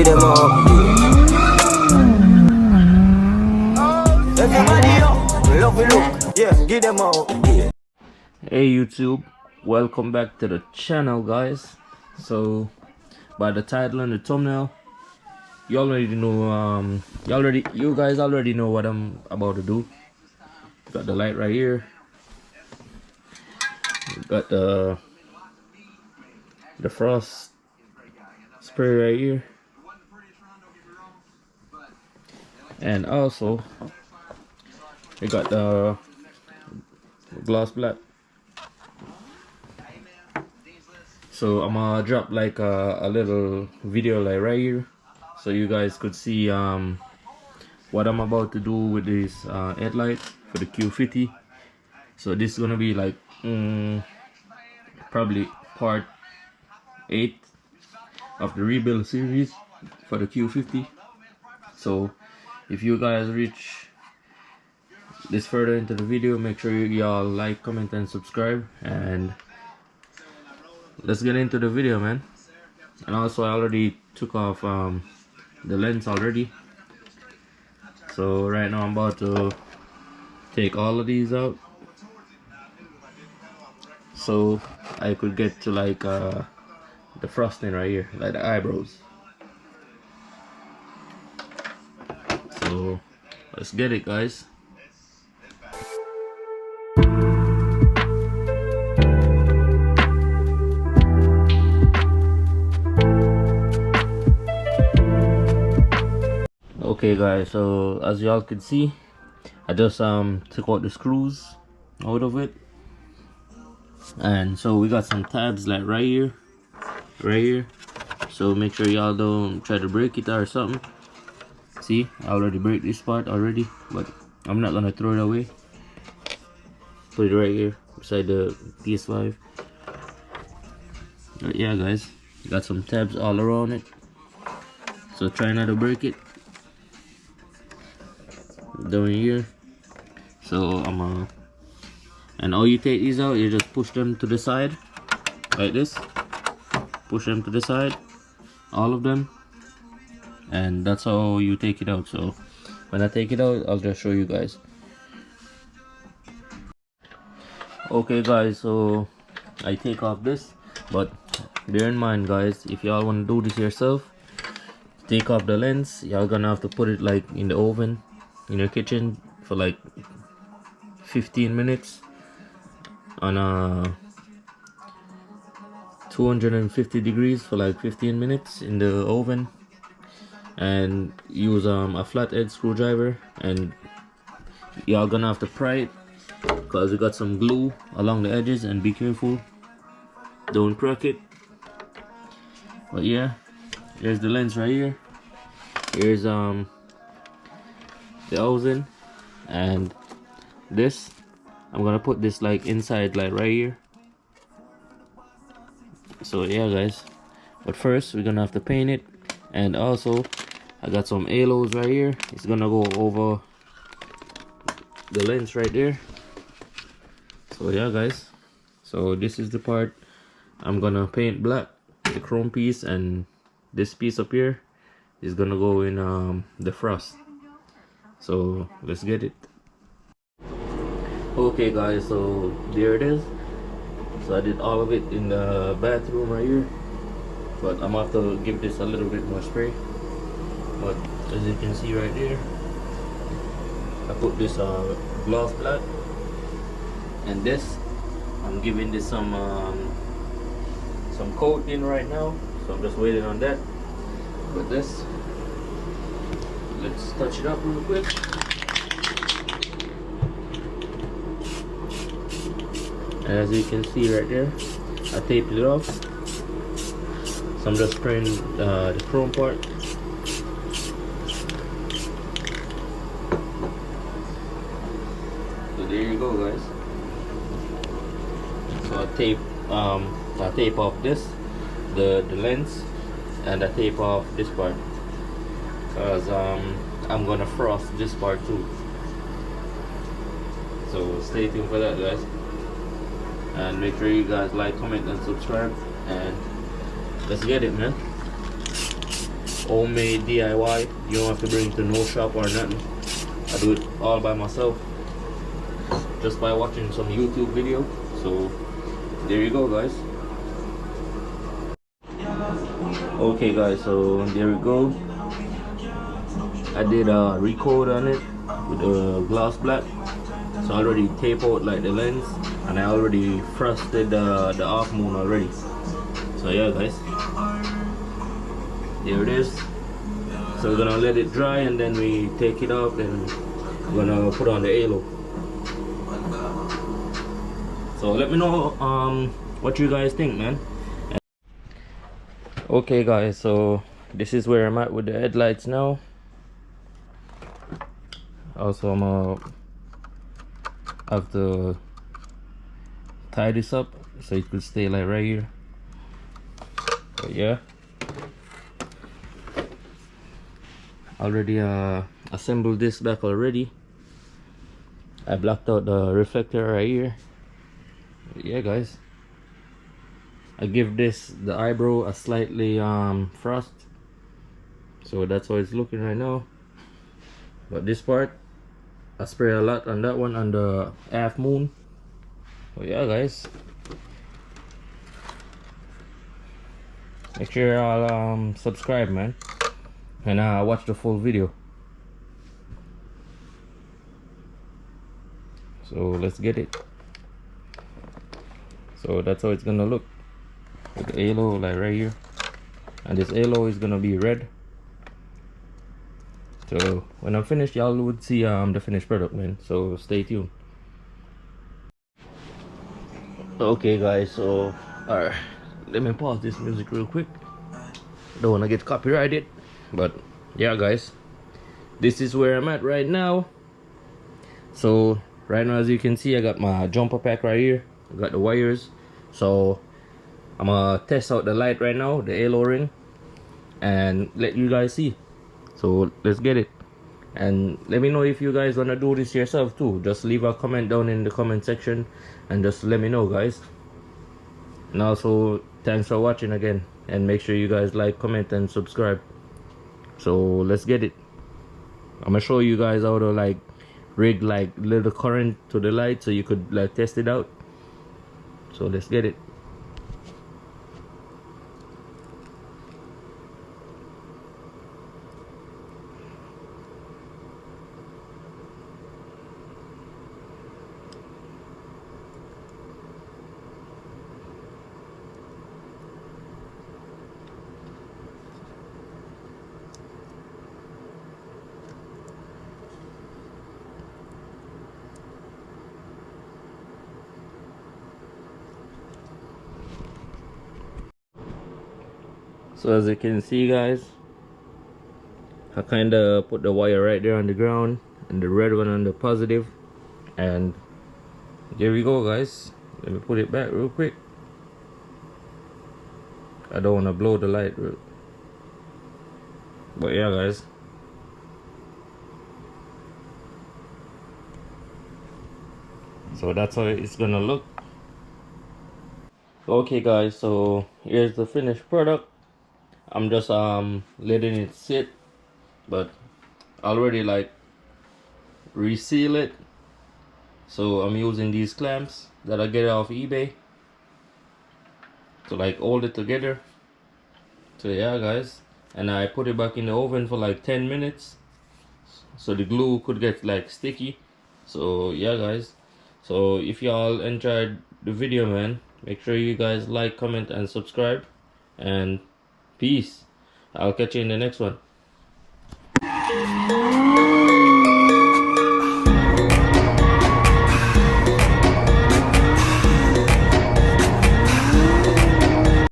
get them up. Everybody up, love it look, yeah, get them up. Hey YouTube, welcome back to the channel, guys. So by the title and the thumbnail, you already know, you guys already know what I'm about to do. Got the light right here, got the frost spray right here, and also we got the gloss black. So I'm gonna drop like a little video like right here, so you guys could see what I'm about to do with this headlight for the Q50. So this is gonna be like probably part 8 of the rebuild series for the Q50. So if you guys reach this further into the video, make sure y'all like, comment and subscribe, and let's get into the video, man. And also I already took off the lens already, so right now I'm about to take all of these out so I could get to like the frosting right here, like the eyebrows. So let's get it, guys. Okay guys, so as y'all can see, I just took out the screws out of it, and so we got some tabs like right here, so make sure y'all don't try to break it or something. See, I already break this part already, but I'm not gonna throw it away. Put it right here beside the PS5. But yeah guys, got some tabs all around it, so try not to break it. Down here, so and all you take these out, you just push them to the side like this, push them to the side, all of them, and that's how you take it out. So when I take it out, I'll just show you guys. Okay guys, so I take off this, but bear in mind guys, if y'all want to do this yourself, take off the lens, y'all gonna have to put it like in the oven in your kitchen for like 15 minutes on 250 degrees for like 15 minutes in the oven, and use a flathead screwdriver, and y'all gonna have to pry it because we got some glue along the edges, and be careful, don't crack it. But yeah, here's the lens right here, here's the housing, and this I'm gonna put this like inside like right here. So yeah guys, but first we're gonna have to paint it, and also I got some halos right here. It's gonna go over the lens right there. So yeah guys, so this is the part I'm gonna paint black, the chrome piece, and this piece up here is gonna go in the frost. So let's get it. Okay guys, so there it is. So I did all of it in the bathroom right here, but I'm gonna have to give this a little bit more spray. But as you can see right there, I put this gloss black, and this I'm giving this some coating right now, so I'm just waiting on that. But this, let's touch it up real quick. And as you can see right there, I taped it off, so I'm just spraying the chrome part. So there you go guys. So I tape off this, the lens, and I tape off this part, because I'm gonna frost this part too. So stay tuned for that guys, and make sure you guys like, comment and subscribe, and let's get it, man. homemade DIY. You don't have to bring to no shop or nothing. I do it all by myself, just by watching some YouTube video. So there you go, guys. Okay guys, so there we go. I did a recoat on it with a gloss black. So I already tape out like the lens, and I already frosted the half moon already. So yeah guys, there it is. So we're gonna let it dry and then we take it off and we're gonna put on the halo. So let me know what you guys think, man. Okay guys, so this is where I'm at with the headlights now. Also I'm gonna have to tie this up so it could stay like right here. But yeah, already assembled this back already. I blocked out the reflector right here. But yeah guys, I give this the eyebrow a slightly frost, so that's how it's looking right now. But this part I spray a lot on that one, on the half moon. But yeah guys, make sure y'all subscribe, man, and watch the full video. So let's get it. So that's how it's gonna look with the halo like right here, and this halo is gonna be red. So when I'm finished, y'all would see the finished product, man. So stay tuned. Okay guys, so alright, let me pause this music real quick. Don't wanna get copyrighted. But yeah guys, this is where I'm at right now. So right now, as you can see, I got my jumper pack right here. I got the wires. So I'm gonna test out the light right now, the halo ring, and let you guys see. So let's get it. And let me know if you guys wanna do this yourself too. Just leave a comment down in the comment section and just let me know, guys. And also thanks for watching again, and make sure you guys like, comment and subscribe. So let's get it. I'm gonna show you guys how to like rig like little current to the light so you could like test it out. So let's get it. So as you can see guys, I kinda put the wire right there on the ground and the red one on the positive, and there we go guys. Let me put it back real quick. I don't want to blow the light, but yeah guys, so that's how it's gonna look. Okay guys, so here's the finished product. I'm just letting it sit, but already like reseal it. So I'm using these clamps that I get off eBay to like hold it together. So yeah guys, and I put it back in the oven for like 10 minutes so the glue could get like sticky. So yeah guys, so if y'all enjoyed the video, man, make sure you guys like, comment and subscribe, and peace. I'll catch you in the next one.